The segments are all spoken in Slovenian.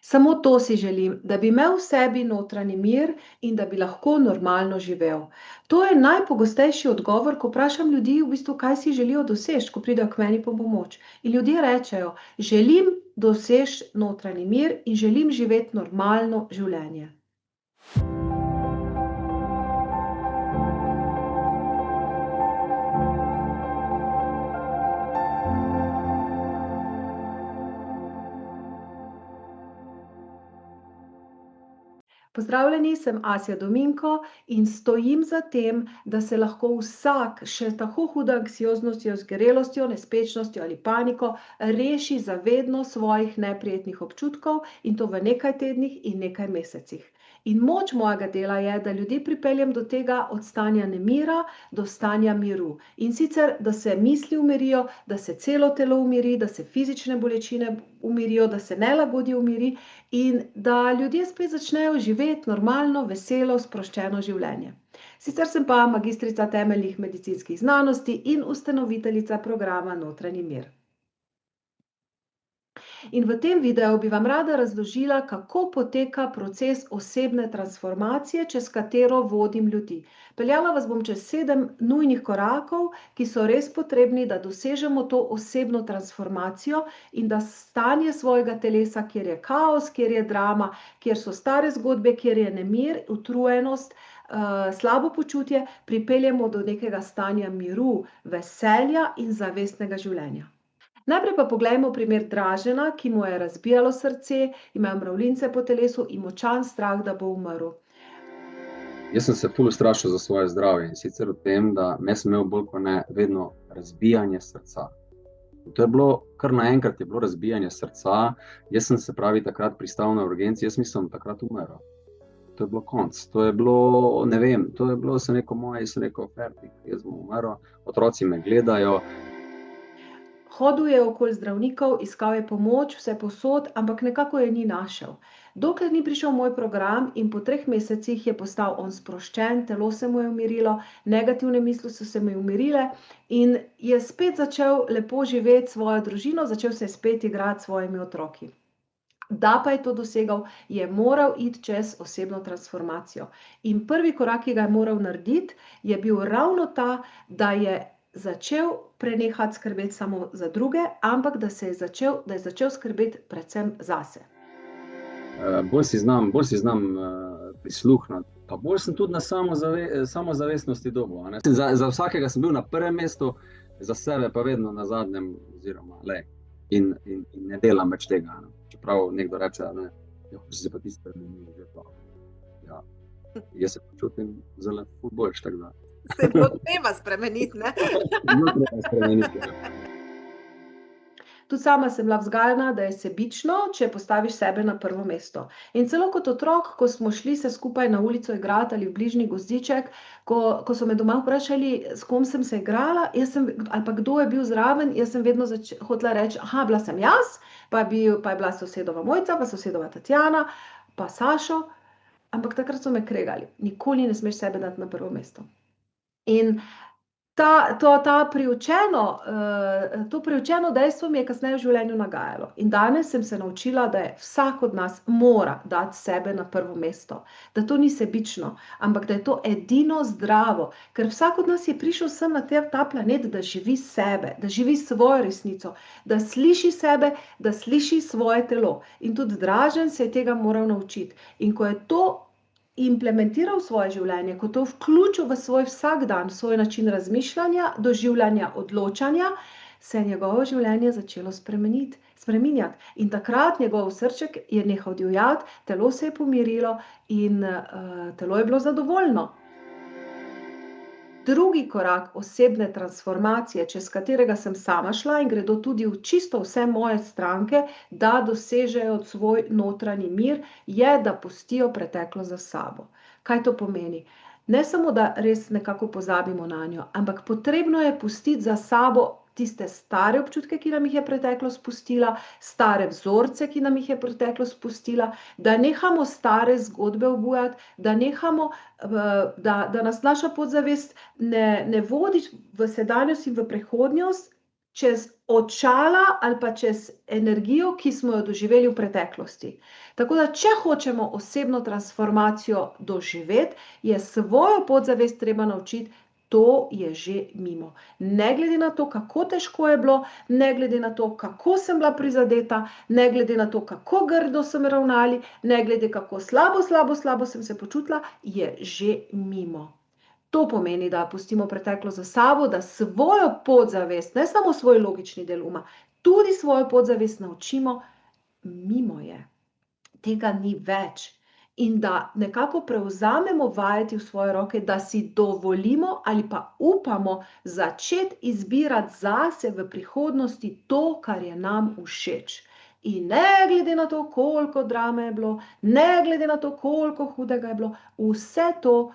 Samo to si želim, da bi imel v sebi notranji mir in da bi lahko normalno živel. To je najpogostejši odgovor, ko vprašam ljudi, v bistvu, kaj si želijo doseči, ko pridejo k meni po pomoč. In ljudje rečejo, želim doseči notranji mir in želim živeti normalno življenje. Pozdravljeni, sem Asja Dominko in stojim za tem, da se lahko vsak še tako hudo anksioznostjo, zgorelostjo, nespečnostjo ali paniko reši zavedno svojih neprijetnih občutkov in to v nekaj tednih in nekaj mesecih. In moč mojega dela je, da ljudi pripeljem do tega od stanja nemira do stanja miru. In sicer, da se misli umirijo, da se celo telo umiri, da se fizične bolečine umirijo, da se nelagodje umiri in da ljudje spet začnejo živeti normalno, veselo, sproščeno življenje. Sicer sem pa magistrica temeljnih medicinskih znanosti in ustanoviteljica programa Notranji mir. In v tem videu bi vam rada razložila, kako poteka proces osebne transformacije, čez katero vodim ljudi. Peljala vas bom čez 7 nujnih korakov, ki so res potrebni, da dosežemo to osebno transformacijo in da stanje svojega telesa, kjer je kaos, kjer je drama, kjer so stare zgodbe, kjer je nemir, utrujenost, slabo počutje, pripeljemo do nekega stanja miru, veselja in zavestnega življenja. Najprej pa poglejmo primer Dražena, ki mu je razbijalo srce, ima mravljince po telesu in močan strah, da bo umrl. Jaz sem se ful ustrašil za svoje zdravje in sicer v tem, da sem imel bolj kot ne vedno razbijanje srca. In to je bilo, kar naenkrat je bilo razbijanje srca, jaz sem se takrat pristal na urgenci, jaz mislim, takrat umrl. To je bilo konc, to je bilo, ne vem, to je bilo, sem rekel, fertik, jaz bom umrl, otroci me gledajo. Hodil je okoli zdravnikov, iskal je pomoč, vse povsod, ampak nekako je ni našel. Dokler ni prišel moj program in po 3 mesecih je postal on sproščen, telo se mu je umirilo, negativne misli so se mu umirile in je spet začel lepo živeti svojo družino, začel se spet igrati s svojimi otroki. Da pa je to dosegal, je moral iti čez osebno transformacijo. In prvi korak, ki ga je moral narediti, je bil ravno ta, da je začel prenehati skrbeti samo za druge, ampak da je začel skrbeti predvsem zase. Bolj si znam prisluhniti, pa bolj sem tudi na samozavestnosti dobil, a ne. Za vsakega sem bil na prvem mestu, za sebe pa vedno na zadnjem oziroma in ne delam več tega, ne. Čeprav nekdo reče, ne, če se pa ti spremenil, že pa. Ja, jaz se počutim zelo ful boljše, tako da. Se bo treba spremeniti, ne? Treba spremeniti, ja. Tudi sama sem bila vzgajana, da je sebično, če postaviš sebe na prvo mesto. In celo kot otrok, ko smo šli se skupaj na ulico igrati ali v bližnji gozdiček, ko so me doma vprašali, s kom sem se igrala, ali pa kdo je bil zraven, jaz sem vedno hotela reči, bila sem jaz, pa je bila sosedova Mojca, pa sosedova Tatjana, pa Sašo, ampak takrat so me kregali. Nikoli ne smeš sebe dati na prvo mesto. In to priučeno dejstvo mi je kasneje v življenju nagajalo. In danes sem se naučila, da je vsak od nas mora dati sebe na prvo mesto. Da to ni sebično, ampak da je to edino zdravo. Ker vsak od nas je prišel sem na ta planet, da živi sebe, da živi svojo resnico, da sliši sebe, da sliši svoje telo. In tudi Dražen se je tega moral naučiti. In ko je to implementiral v svoje življenje, ko to vključil v svoj vsakdan, svoj način razmišljanja, doživljanja, odločanja, se je njegovo življenje začelo spreminjati. In takrat njegov srček je nehal divjati, telo se je pomirilo in telo je bilo zadovoljno. Drugi korak osebne transformacije, čez katerega sem sama šla in gredo tudi čisto vse moje stranke, da dosežejo svoj notranji mir, je, da pustijo preteklo za sabo. Kaj to pomeni? Ne samo, da res nekako pozabimo nanjo, ampak potrebno je pustiti za sabo tiste stare občutke, ki nam jih je preteklost pustila, stare vzorce, ki nam jih je preteklost pustila, da nehamo stare zgodbe obujati, da nehamo, da nas naša podzavest ne vodi v sedanjost in v prihodnost, čez očala ali pa čez energijo, ki smo jo doživeli v preteklosti. Tako da, če hočemo osebno transformacijo doživeti, je svojo podzavest treba naučiti, to je že mimo. Ne glede na to, kako težko je bilo, ne glede na to, kako sem bila prizadeta, ne glede na to, kako grdo sem ravnali, ne glede kako slabo sem se počutila, je že mimo. To pomeni, da pustimo preteklo za sabo, da svojo podzavest, ne samo svoj logični del uma, tudi svojo podzavest naučimo, mimo je. Tega ni več. In da nekako prevzamemo vajeti v svoje roke, da si dovolimo ali pa upamo začeti izbirati zase v prihodnosti to, kar je nam všeč. In ne glede na to, koliko drame je bilo, ne glede na to, koliko hudega je bilo, vse to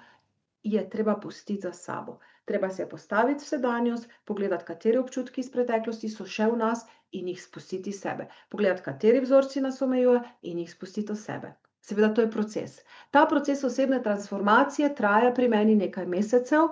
je treba pustiti za sabo. Treba se postaviti v sedanjost, pogledati, kateri občutki iz preteklosti so še v nas in jih spustiti iz sebe. Pogledati, kateri vzorci nas omejujejo in jih spustiti od sebe. Seveda, to je proces. Ta proces osebne transformacije traja pri meni nekaj mesecev,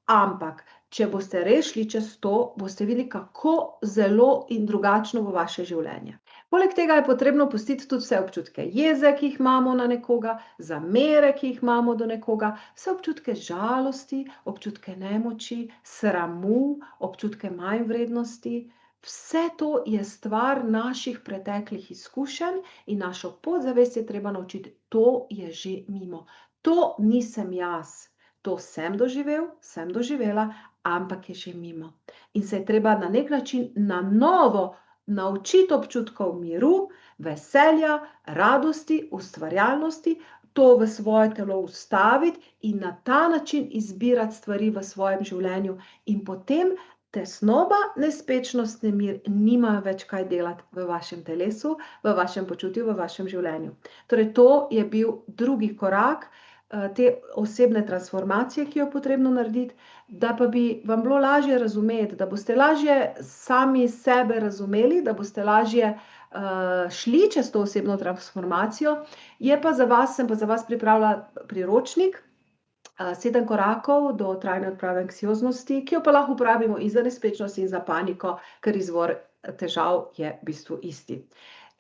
ampak če boste res šli čez to, boste videli, kako zelo in drugačno bo vaše življenje. Poleg tega je potrebno pustiti tudi vse občutke jeze, ki jih imamo na nekoga, zamere, ki jih imamo do nekoga, vse občutke žalosti, občutke nemoči, sramu, občutke manjvrednosti. Vse to je stvar naših preteklih izkušenj in našo podzavest je treba naučiti, to je že mimo. To nisem jaz. To sem doživel, sem doživela, ampak je že mimo. In se je treba na nek način na novo naučiti občutkov miru, veselja, radosti, ustvarjalnosti, to v svoje telo vstaviti in na ta način izbirati stvari v svojem življenju. In potem tesnoba, nespečnost, nemir nimajo več kaj delati v vašem telesu, v vašem počutju, v vašem življenju. Torej, to je bil drugi korak te osebne transformacije, ki jo je potrebno narediti, da pa bi vam bilo lažje razumeti, da boste lažje sami sebe razumeli, da boste lažje šli čez to osebno transformacijo, sem pa za vas pripravila priročnik, 7 korakov do trajne odprave anksioznosti, ki jo pa lahko uporabimo in za nespečnost in za paniko, ker izvor težav je v bistvu isti.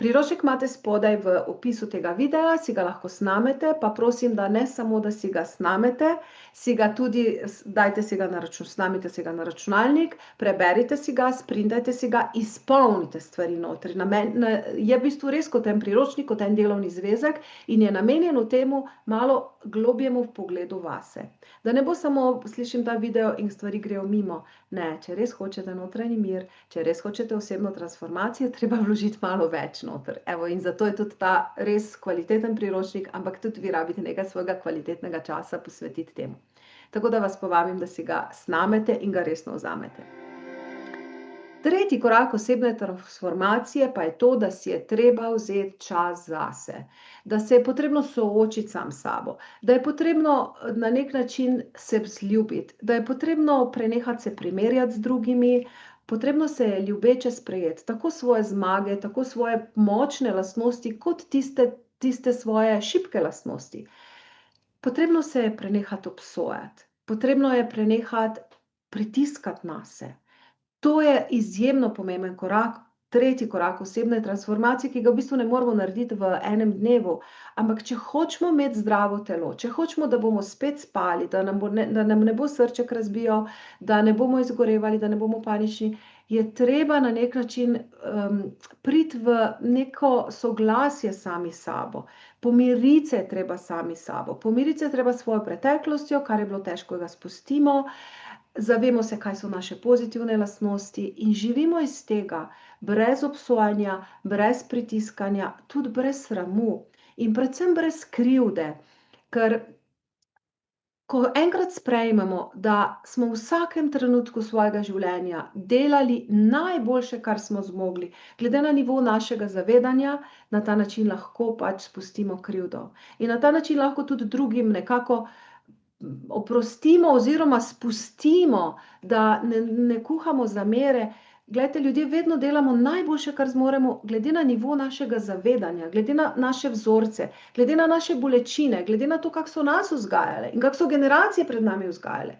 Priročnik imate spodaj v opisu tega videa, si ga lahko snamete, pa prosim, da ne samo, da si ga snamete, si ga tudi, snamite si ga na računalnik, preberite si ga, sprintajte si ga, izpolnite stvari notri. Je v bistvu res kot en priročnik, kot en delovni zvezek in je namenjen temu malo globjemu vpogledu vase. Da ne bo samo slišim ta video in stvari grejo mimo. Ne, če res hočete notranji mir, če res hočete osebno transformacijo, treba vložiti malo več noter. Evo, in zato je tudi ta res kvaliteten priročnik, ampak tudi vi rabite nekaj svojega kvalitetnega časa posvetiti temu. Tako da vas povabim, da si ga snamete in ga resno vzamete. Tretji korak osebne transformacije pa je to, da si je treba vzeti čas zase, da se je potrebno soočiti sam s sabo, da je potrebno na nek način se vzljubiti, da je potrebno prenehati se primerjati z drugimi, potrebno se je ljubeče sprejeti, tako svoje zmage, tako svoje močne lastnosti, kot tiste svoje šibke lastnosti. Potrebno se je prenehati obsojati, potrebno je prenehati pritiskati nase. To je izjemno pomemben korak, tretji korak osebne transformacije, ki ga v bistvu ne moremo narediti v enem dnevu. Ampak če hočemo imeti zdravo telo, če hočemo, da bomo spet spali, da nam ne bo srček razbijal, da ne bomo izgorevali, da ne bomo panični, je treba na nek način priti v neko soglasje sami s sabo. Pomiriti se je treba sami s sabo, pomiriti se je treba s svojo preteklostjo, kar je bilo težko, ga spustimo. Zavemo se, kaj so naše pozitivne lastnosti in živimo iz tega, brez obsojanja, brez pritiskanja, tudi brez sramu in predvsem brez krivde, ker ko enkrat sprejmemo, da smo v vsakem trenutku svojega življenja delali najboljše, kar smo zmogli, glede na nivo našega zavedanja, na ta način lahko pač spustimo krivdo. In na ta način lahko tudi drugim nekako oprostimo oziroma spustimo, da ne kuhamo zamere. Glejte, ljudje vedno delamo najboljše, kar zmoremo, glede na nivo našega zavedanja, glede na naše vzorce, glede na naše bolečine, glede na to, kako so nas vzgajale in kako so generacije pred nami vzgajale.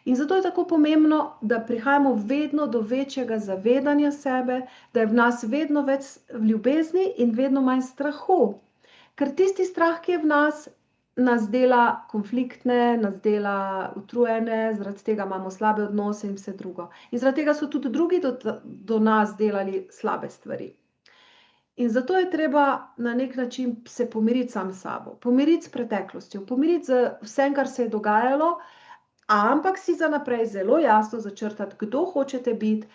In zato je tako pomembno, da prihajamo vedno do večjega zavedanja sebe, da je v nas vedno več ljubezni in vedno manj strahu. Ker tisti strah, ki je v nas dela konfliktne, nas dela utrujene, zaradi tega imamo slabe odnose in vse drugo. In zaradi tega so tudi drugi do nas delali slabe stvari. In zato je treba na nek način se pomiriti sam s sabo, pomiriti s preteklostjo, pomiriti z vsem, kar se je dogajalo, ampak si za naprej zelo jasno začrtati, kdo hočete biti,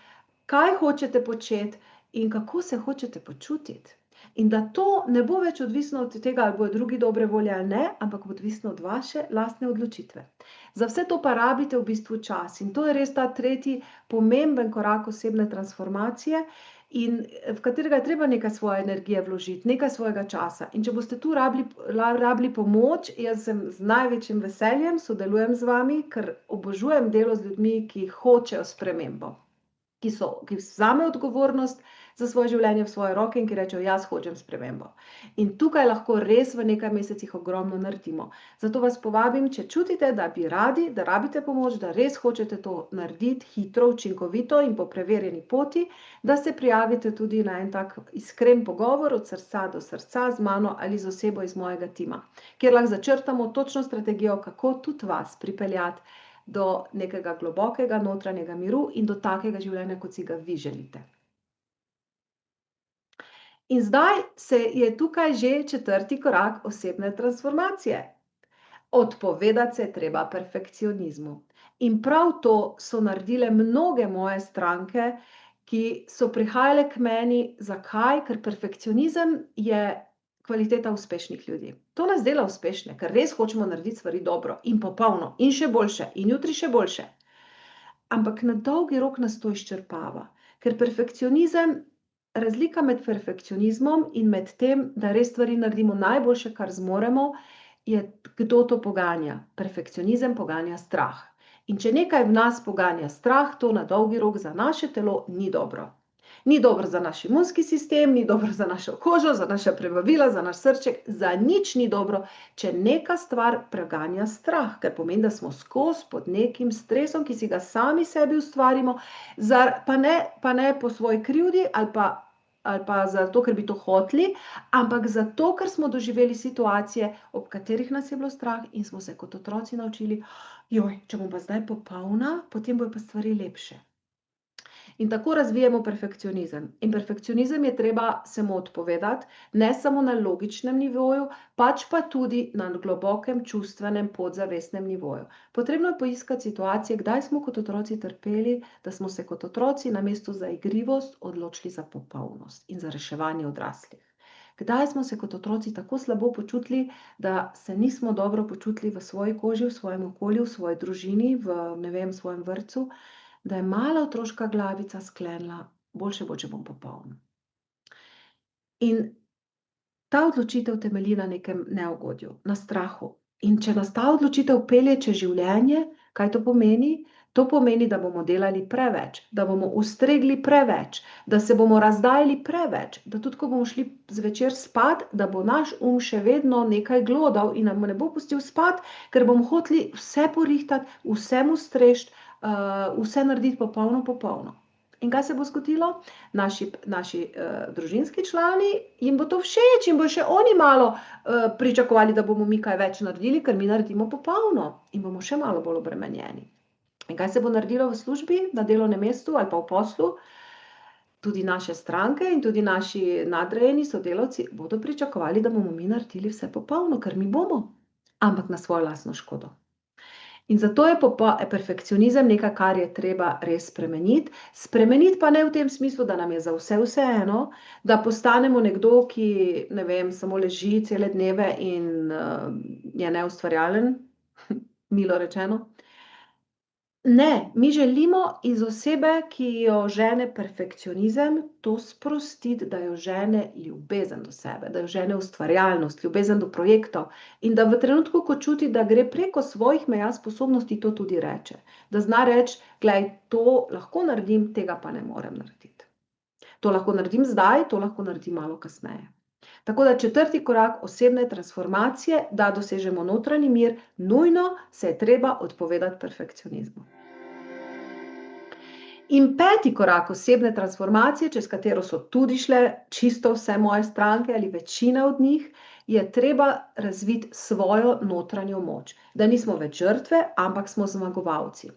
kaj hočete početi in kako se hočete počutiti. In da to ne bo več odvisno od tega, ali bodo drugi dobre volje ali ne, ampak bo odvisno od vaše lastne odločitve. Za vse to pa rabite v bistvu čas. In to je res ta tretji pomemben korak osebne transformacije, in v katerega je treba nekaj svoje energije vložiti, nekaj svojega časa. In če boste tu rabili pomoč, jaz sem z največjim veseljem, sodelujem z vami, ker obožujem delo z ljudmi, ki hočejo spremembo, ki vzamejo odgovornost za svoje življenje v svoje roke in ki rečejo, jaz hočem spremembo. In tukaj lahko res v nekaj mesecih ogromno naredimo. Zato vas povabim, če čutite, da bi radi, da rabite pomoč, da res hočete to narediti hitro, učinkovito in po preverjeni poti, da se prijavite tudi na en tak iskren pogovor od srca do srca z mano ali z osebo iz mojega tima, kjer lahko začrtamo točno strategijo, kako tudi vas pripeljati do nekega globokega notranjega miru in do takega življenja, kot si ga vi želite. In zdaj je tukaj že četrti korak osebne transformacije. Odpovedati se je treba perfekcionizmu. In prav to so naredile mnoge moje stranke, ki so prihajale k meni. Zakaj? Ker perfekcionizem je kvaliteta uspešnih ljudi. To nas dela uspešne, ker res hočemo narediti stvari dobro in popolno in še boljše in jutri še boljše. Ampak na dolgi rok nas to izčrpava, ker razlika med perfekcionizmom in med tem, da res stvari naredimo najboljše, kar zmoremo, je, kdo to poganja. Perfekcionizem poganja strah. In če nekaj v nas poganja strah, to na dolgi rok za naše telo ni dobro. Ni dobro za naš imunski sistem, ni dobro za našo kožo, za naša prebavila, za naš srček, za nič ni dobro, če neka stvar preganja strah, ker pomeni, da smo skozi pod nekim stresom, ki si ga sami sebi ustvarimo, pa ne po svoji krivdi ali pa zato, ker bi to hoteli, ampak zato, ker smo doživeli situacije, ob katerih nas je bilo strah in smo se kot otroci naučili, če bom pa zdaj popolna, potem bojo pa stvari lepše. In tako razvijemo perfekcionizem. In perfekcionizem je treba se mu odpovedati, ne samo na logičnem nivoju, pač pa tudi na globokem čustvenem podzavestnem nivoju. Potrebno je poiskati situacije, kdaj smo kot otroci trpeli, da smo se kot otroci namesto za igrivost odločili za popolnost in za reševanje odraslih. Kdaj smo se kot otroci tako slabo počutili, da se nismo dobro počutili v svoji koži, v svojem okolju, v svoji družini, v svojem vrtcu, da je mala otroška glavica sklenila, boljše bo, če bom popoln. In ta odločitev temelji na nekem neugodju, na strahu. In če nas ta odločitev pelje čez življenje, kaj to pomeni? To pomeni, da bomo delali preveč, da bomo ustregli preveč, da se bomo razdajali preveč, da tudi, ko bomo šli zvečer spat, da bo naš še vedno nekaj glodal in nam ne bo pustil spat, ker bomo hoteli vse porihtati, vsem ustreči, vse narediti popolno. In kaj se bo zgodilo? Naši družinski člani, jim bo to všeč in bo še oni malo pričakovali, da bomo mi kaj več naredili, ker mi naredimo popolno in bomo še malo bolj obremenjeni. In kaj se bo naredilo v službi, na delovnem mestu ali pa v poslu? Tudi naše stranke in tudi naši nadrejeni sodelavci bodo pričakovali, da bomo mi naredili vse popolno, ker mi bomo, ampak na svojo lastno škodo. In zato je perfekcionizem nekaj, kar je treba res spremeniti. Spremeniti pa ne v tem smislu, da nam je za vseeno, da postanemo nekdo, ki, samo leži cele dneve in je neustvarjalen, milo rečeno. Ne, mi želimo iz osebe, ki jo žene perfekcionizem, to sprostiti, da jo žene ljubezen do sebe, da jo žene ustvarjalnost, ljubezen do projektov in da v trenutku, ko čuti, da gre preko svojih meja sposobnosti, to tudi reče. Da zna reči, glej, to lahko naredim, tega pa ne morem narediti. To lahko naredim zdaj, to lahko naredim malo kasneje. Tako da četrti korak osebne transformacije, da dosežemo notranji mir, nujno se je treba odpovedati perfekcionizmu. In 5. korak osebne transformacije, čez katero so tudi šle čisto vse moje stranke ali večina od njih, je treba razviti svojo notranjo moč. Da nismo več žrtve, ampak smo zmagovalci.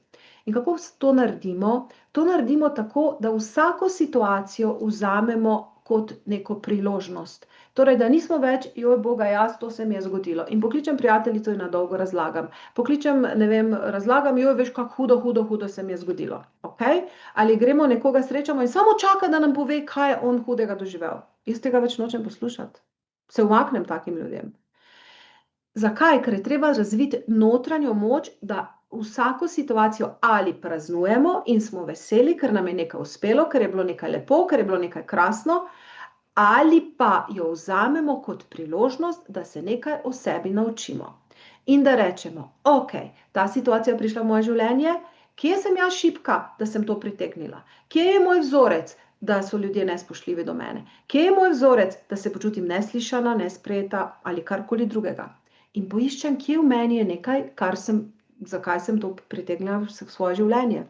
In kako to naredimo? To naredimo tako, da vsako situacijo vzamemo kot neko priložnost. Torej, da nismo več, joj boga, jaz, to se mi je zgodilo. In pokličem prijateljico in na dolgo razlagam. Pokličem, ne vem, razlagam, joj, veš, kako hudo se mi je zgodilo. Okay? Ali gremo nekoga srečamo in samo čaka, da nam pove, kaj je on hudega doživel. Jaz tega več nočem poslušati. Se umaknem takim ljudem. Zakaj? Ker je treba razviti notranjo moč, da vsako situacijo ali praznujemo in smo veseli, ker nam je nekaj uspelo, ker je bilo nekaj lepo, ker je bilo nekaj krasno, ali pa jo vzamemo kot priložnost, da se nekaj o sebi naučimo. In da rečemo, ok, ta situacija je prišla v moje življenje, kje sem jaz šibka, da sem to pritegnila? Kje je moj vzorec, da so ljudje nespoštljivi do mene? Kje je moj vzorec, da se počutim neslišana, nesprejeta ali karkoli drugega? In poiščem, kje v meni je nekaj, zakaj sem to pritegnila v svoje življenje.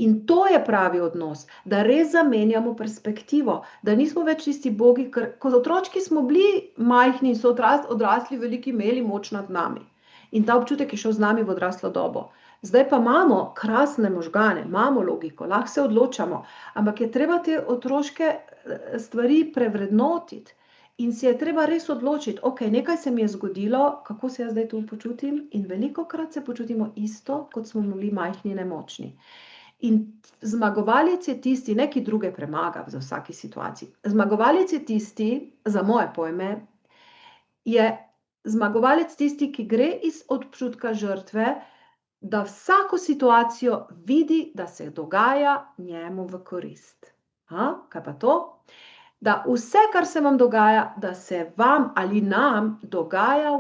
In to je pravi odnos, da res zamenjamo perspektivo, da nismo več tisti bogi, ker kot otročki smo bili majhni in so odrasli veliki imeli moč nad nami. In ta občutek je šel z nami v odraslo dobo. Zdaj pa imamo krasne možgane, imamo logiko, lahko se odločamo, ampak je treba te otroške stvari prevrednotiti. In si je treba res odločiti, ok, nekaj se mi je zgodilo, kako se jaz zdaj tu počutim, in velikokrat se počutimo isto, kot smo bili majhni in nemočni. In zmagovalec je tisti, neki druge premaga v vsaki situaciji. Zmagovalec je tisti, za moje pojme, je zmagovalec tisti, ki gre iz občutka žrtve, da vsako situacijo vidi, da se dogaja njemu v korist. Kaj pa to? Da vse, kar se vam dogaja, da se vam ali nam dogaja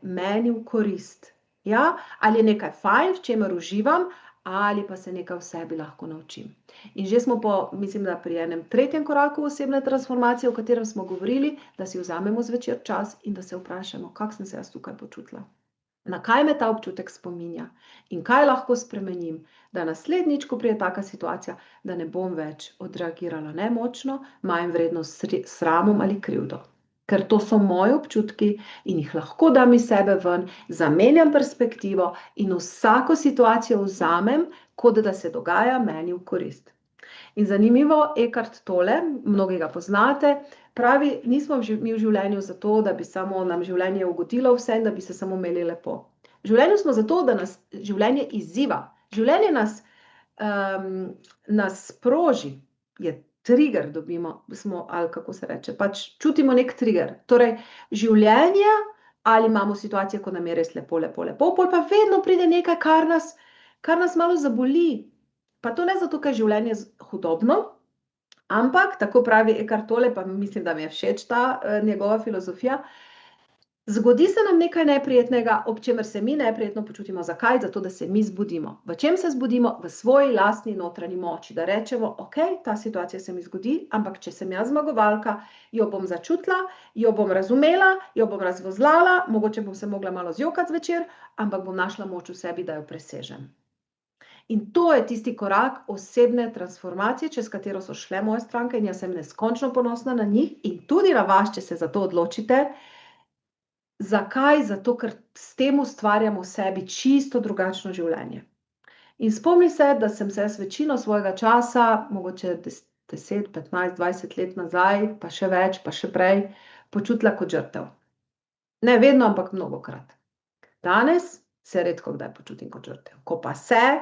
meni v korist. Ja? Ali je nekaj fajn, v čemer uživam, ali pa se nekaj v sebi lahko naučim. In že smo mislim, da pri enem 3. koraku osebne transformacije, o katerem smo govorili, da si vzamemo zvečer čas in da se vprašamo, kako sem se jaz tukaj počutila. Na kaj me ta občutek spominja in kaj lahko spremenim, da naslednjič, ko pride taka situacija, da ne bom več odreagirala nemočno, manj vredno s sramom ali krivdo. Ker to so moji občutki in jih lahko dam iz sebe ven, zamenjam perspektivo in vsako situacijo vzamem, kot da se dogaja meni v korist. In zanimivo, Eckhart Tolle, mnogi ga poznate, pravi, nismo mi v življenju zato, da bi samo nam življenje ugodilo vse in da bi se samo imeli lepo. V življenju smo zato, da nas življenje izziva. Življenje nas sproži, je trigger dobimo, ali kako se reče, pač čutimo nek trigger. Torej, življenje, ali imamo situacijo, ko nam je res lepo, pol pa vedno pride nekaj, kar nas malo zaboli. Pa to ne zato, ker je življenje hudobno, ampak, tako pravi Eckhart Tolle, pa mislim, da mi je všeč ta njegova filozofija, zgodi se nam nekaj neprijetnega, ob čemer se mi neprijetno počutimo. Zakaj? Zato, da se mi zbudimo. V čem se zbudimo? V svoji lastni notranji moči. Da rečemo, ok, ta situacija se mi zgodi, ampak če sem jaz zmagovalka, jo bom začutila, jo bom razumela, jo bom razvozlala, mogoče bom se mogla malo zjokati zvečer, ampak bom našla moč v sebi, da jo presežem. In to je tisti korak osebne transformacije, čez katero so šle moje stranke in jaz sem neskončno ponosna na njih in tudi na vas, če se za to odločite. Zakaj? Zato, ker s tem ustvarjamo v sebi čisto drugačno življenje. In spomni se, da sem se jaz večino svojega časa, mogoče 10, 15, 20 let nazaj, pa še več, pa še prej, počutila kot žrtev. Ne vedno, ampak mnogokrat. Danes se redko kdaj počutim kot žrtev. Ko pa se,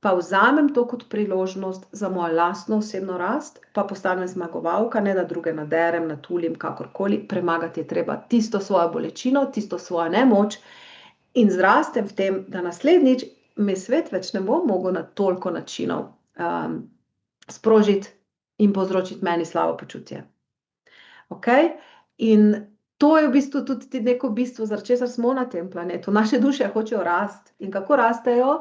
pa vzamem to kot priložnost za mojo lastno osebno rast, pa postanem zmagovalka, ne da druge naderem, natulim, kakorkoli, premagati je treba tisto svojo bolečino, tisto svojo nemoč in zrastem v tem, da naslednjič me svet več ne bo mogel na toliko načinov sprožiti in povzročiti meni slabo počutje. Okay? In to je v bistvu tudi neko bistvo, zaradi česar smo na tem planetu. Naše duše hočejo rasti. In kako rastejo?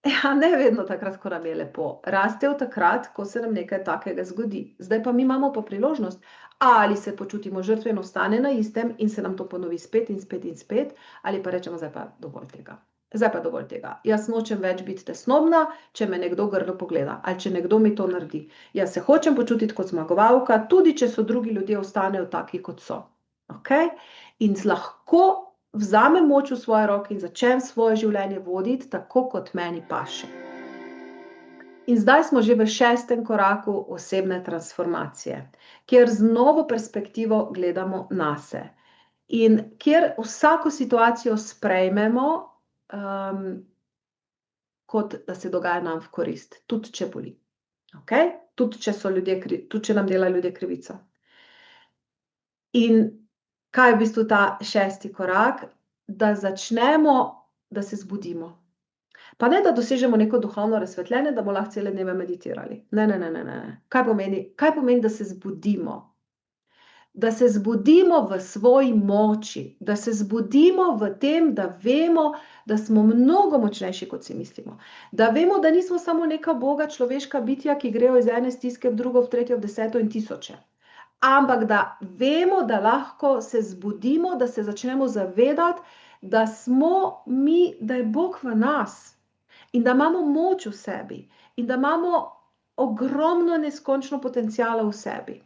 Ja, ne vedno takrat, ko nam je lepo. Rastejo takrat, ko se nam nekaj takega zgodi. Zdaj pa mi imamo pa priložnost, ali se počutimo žrtveno, ostane na istem in se nam to ponovi spet in spet in spet, ali pa rečemo, zdaj pa dovolj tega. zdaj pa dovolj tega. Jaz nočem več biti tesnobna, če me nekdo grdo pogleda ali če nekdo mi to naredi. Jaz se hočem počutiti kot zmagovalka, tudi če so drugi ljudje ostanejo taki, kot so. Okay? In lahko vzamem moč v svoje roke in začnem svoje življenje voditi tako, kot meni paše. In zdaj smo že v 6. koraku osebne transformacije, kjer z novo perspektivo gledamo nase in kjer vsako situacijo sprejmemo, kot da se dogaja nam v korist, tudi če boli. Okay? Tudi če nam delajo ljudje krivico. In kaj je v bistvu ta 6. korak? Da začnemo, da se zbudimo. Pa ne, da dosežemo neko duhovno razsvetljenje, da bomo lahko cele dneve meditirali. Ne. Kaj pomeni, da se zbudimo? Da se zbudimo v svoji moči, da se zbudimo v tem, da vemo, da smo mnogo močnejši, kot si mislimo. Da vemo, da nismo samo neka boga človeška bitja, ki grejo iz ene stiske v drugo, v tretjo, v 10 in 1000. Ampak da vemo, da lahko se zbudimo, da se začnemo zavedati, da smo mi, da je Bog v nas in da imamo moč v sebi in da imamo ogromno neskončno potencijala v sebi.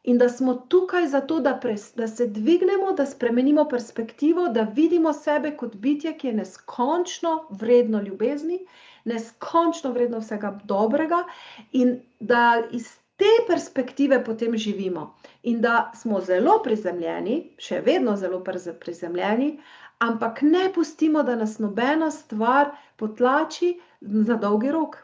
In da smo tukaj zato, da se dvignemo, da spremenimo perspektivo, da vidimo sebe kot bitje, ki je neskončno vredno ljubezni, neskončno vredno vsega dobrega in da iz te perspektive potem živimo. In da smo zelo prizemljeni, še vedno zelo prizemljeni, ampak ne pustimo, da nas nobena stvar potlači za dolgi rok.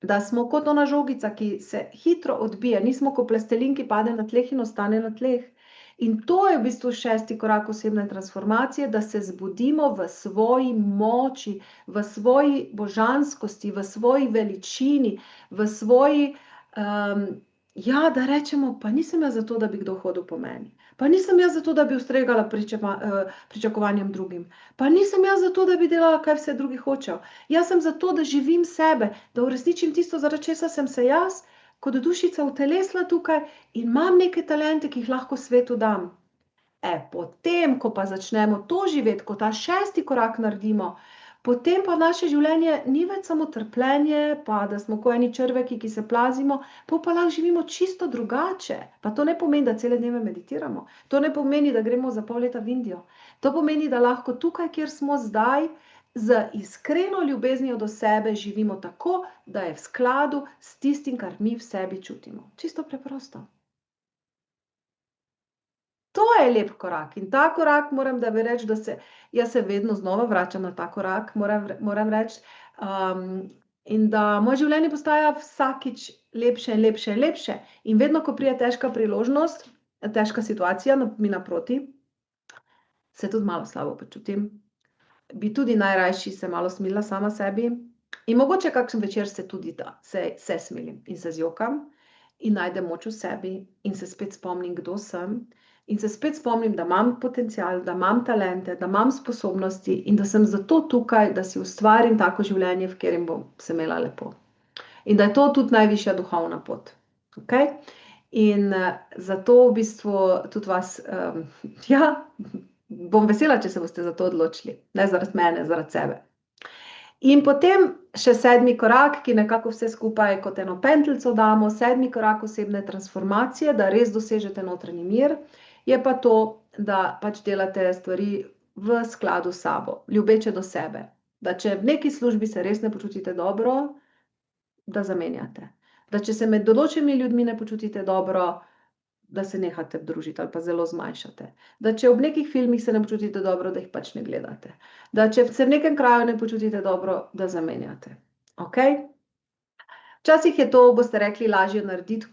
Da smo kot ona žogica, ki se hitro odbije, nismo kot plastelin, ki pade na tleh in ostane na tleh. In to je v bistvu 6. korak osebne transformacije, da se zbudimo v svoji moči, v svoji božanskosti, v svoji veličini, v svoji, da rečemo, pa nisem jaz zato, da bi kdo hodil po meni. Pa nisem jaz zato, da bi ustregala pričakovanjem drugim. Pa nisem jaz zato, da bi delala, kaj vse drugi hočejo. Jaz sem zato, da živim sebe, da uresničim tisto, zaradi česa sem se jaz, kot dušica utelesla tukaj in imam neke talente, ki jih lahko svetu dam. Potem, ko pa začnemo to živeti, ko ta 6. korak naredimo, potem pa naše življenje ni več samo trpljenje, pa da smo kot eni črveki, ki se plazimo, pa lahko živimo čisto drugače. Pa to ne pomeni, da cele dneve meditiramo. To ne pomeni, da gremo za pol leta v Indijo. To pomeni, da lahko tukaj, kjer smo zdaj, z iskreno ljubeznijo do sebe živimo tako, da je v skladu s tistim, kar mi v sebi čutimo. Čisto preprosto. To je lep korak in ta korak moram reči, jaz se vedno znova vračam na ta korak, moram reči, in da moje življenje postaja vsakič lepše in lepše in lepše. In vedno, ko pride težka priložnost, težka situacija mi naproti, se tudi malo slabo počutim. Bi tudi najrajši se malo smilila sama sebi in mogoče kakšen večer se tudi se smilim in se zjokam in najdem moč v sebi in se spet spomnim, kdo sem. In se spet spomnim, da imam potencial, da imam talente, da imam sposobnosti in da sem zato tukaj, da si ustvarim tako življenje, v katerem bom se imela lepo. In da je to tudi najvišja duhovna pot. Okay? In zato v bistvu tudi vas, bom vesela, če se boste za to odločili. Ne zaradi mene, zaradi sebe. In potem še 7. korak, ki nekako vse skupaj kot eno pentljico damo, 7. korak osebne transformacije, da res dosežete notranji mir, je pa to, da pač delate stvari v skladu s sabo, ljubeče do sebe. Da če v neki službi se res ne počutite dobro, da zamenjate. Da če se med določenimi ljudmi ne počutite dobro, da se nehate družiti ali pa zelo zmanjšate. Da če ob nekih filmih se ne počutite dobro, da jih pač ne gledate. Da če se v nekem kraju ne počutite dobro, da zamenjate. Okay? Včasih je to, boste rekli, lažje reči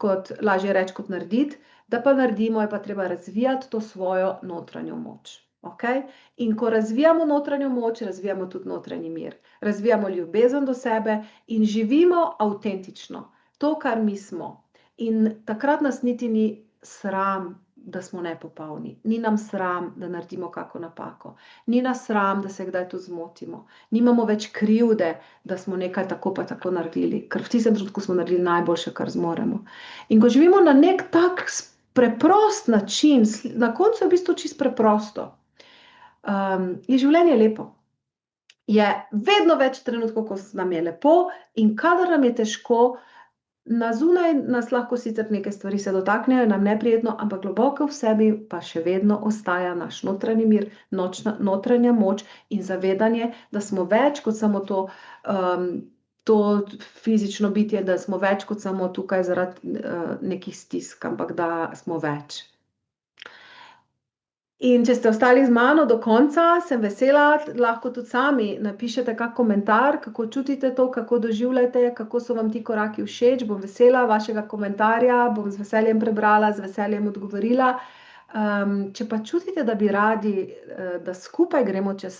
kot narediti, da pa naredimo, je pa treba razvijati to svojo notranjo moč. Okay? In ko razvijamo notranjo moč, razvijamo tudi notranji mir. Razvijamo ljubezen do sebe in živimo avtentično. To, kar mi smo. In takrat nas niti ni sram, da smo nepopolni. Ni nam sram, da naredimo kako napako. Ni nas sram, da se kdaj tu zmotimo. Nimamo več krivde, da smo nekaj tako pa tako naredili. Ker v tistem trenutku smo naredili najboljše, kar zmoremo. In ko živimo na nek tak preprost način, na koncu je v bistvu čisto preprosto, je življenje lepo. je vedno več trenutkov, ko nam je lepo, in kadar nam je težko, na zunaj nas lahko sicer neke stvari se dotaknejo, nam neprijetno, ampak globoko v sebi pa še vedno ostaja naš notranji mir, notranja moč in zavedanje, da smo več kot samo to fizično bitje, da smo več kot samo tukaj zaradi nekih stisk, ampak da smo več. In če ste ostali z mano do konca, sem vesela, lahko tudi sami napišete kak komentar, kako čutite to, kako doživljate, kako so vam ti koraki všeč, bom vesela vašega komentarja, bom z veseljem prebrala, z veseljem odgovorila. Če pa čutite, da bi radi, da skupaj gremo čez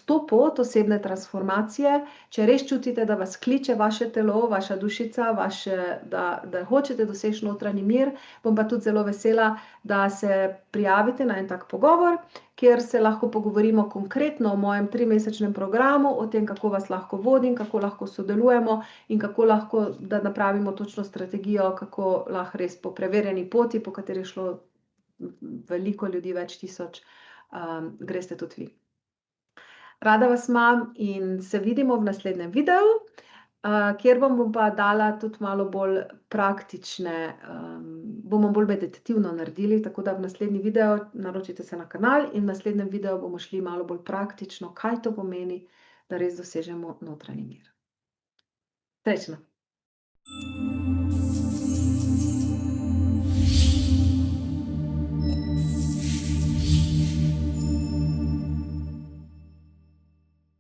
to pot osebne transformacije, če res čutite, da vas kliče vaše telo, vaša dušica, da hočete doseči notranji mir, bom pa tudi zelo vesela, da se prijavite na en tak pogovor, kjer se lahko pogovorimo konkretno o mojem 3-mesečnem programu, o tem, kako vas lahko vodim, kako lahko sodelujemo in kako lahko, da napravimo točno strategijo, kako lahko res po preverjeni poti, po kateri je šlo veliko ljudi, več tisoč, greste tudi vi. Rada vas imam in se vidimo v naslednjem videu, kjer vam bom pa dala tudi malo bolj praktične, bomo bolj meditativno naredili, tako da v naslednji video naročite se na kanal in v naslednjem videu bomo šli malo bolj praktično, kaj to pomeni, da res dosežemo notranji mir. Srečno!